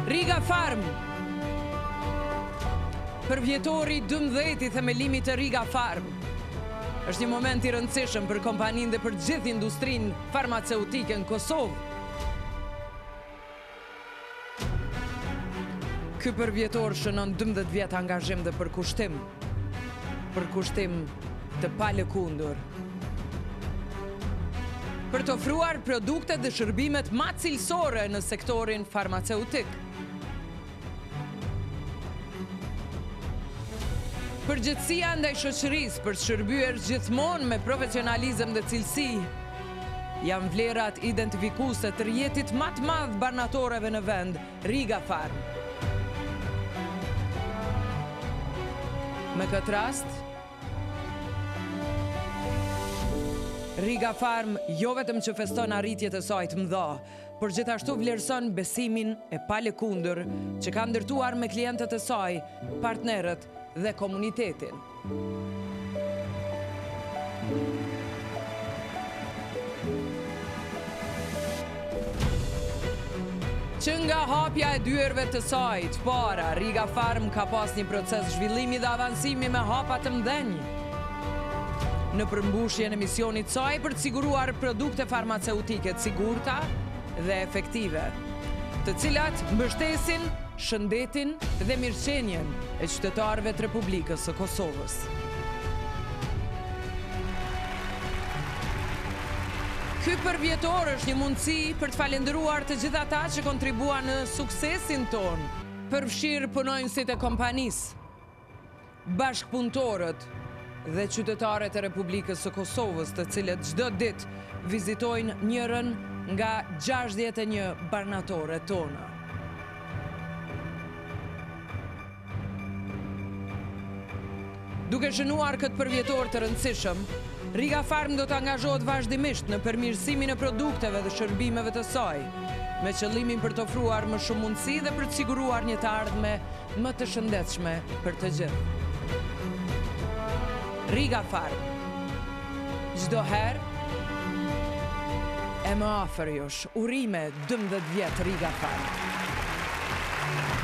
Riga Farm. Për vjetori 12 i themelimit të Riga Farm. Është një moment i rëndësishëm për kompaninë dhe për gjithë industrinë farmaceutike në Kosovë. Ky përvjetor shënon 12 vjet angazhim dhe përkushtim. Përkushtim të palëkundur. Për të ofruar produktet dhe shërbimet më cilësore në sektorin farmaceutik. Përgjegjësia ndaj shoqërisë për të shërbyer gjithmonë me profesionalizëm dhe cilësi janë vlerat identifikuese të rrjetit më të madh banatoreve në vend, Riga Farm. Me këtë rast, Riga Farm jo vetëm që feston arritjet e saj të mëdha, por gjithashtu vlerëson besimin e palëkundur që ka ndërtuar me klientët e saj, partnerët dhe komunitetin. Që nga hapja e dyerve të saj të para, Riga Farm ka pas një proces zhvillimi dhe avancimi me hapa të mdhenj në përmbushjen e misionit saj për të siguruar produkte farmaceutike të sigurta dhe efektive, të cilat mbështesin shëndetin dhe mirëqenien e qytetarëve të Republikës së Kosovës. Ky përvjetor është një mundësi për të falendëruar të gjithë ata që kontribuan në suksesin ton, përfshirë punonjësit e kompanisë, bashkëpunëtorët dhe qytetarët e Republikës së Kosovës, të cilët çdo ditë vizitojnë njërin nga 61 banatore tona. Duke shënuar këtë përvjetor të rëndësishëm, Riga Farm do të angazhohet vazhdimisht në përmirësimin e produkteve dhe shërbimeve të saj, me qëllimin për të ofruar më shumë mundësi dhe për të siguruar një të ardhme më të shëndetshme për të gjithë. Riga Farm. Çdo herë e më afër jush urime 12 vjet Riga Farm.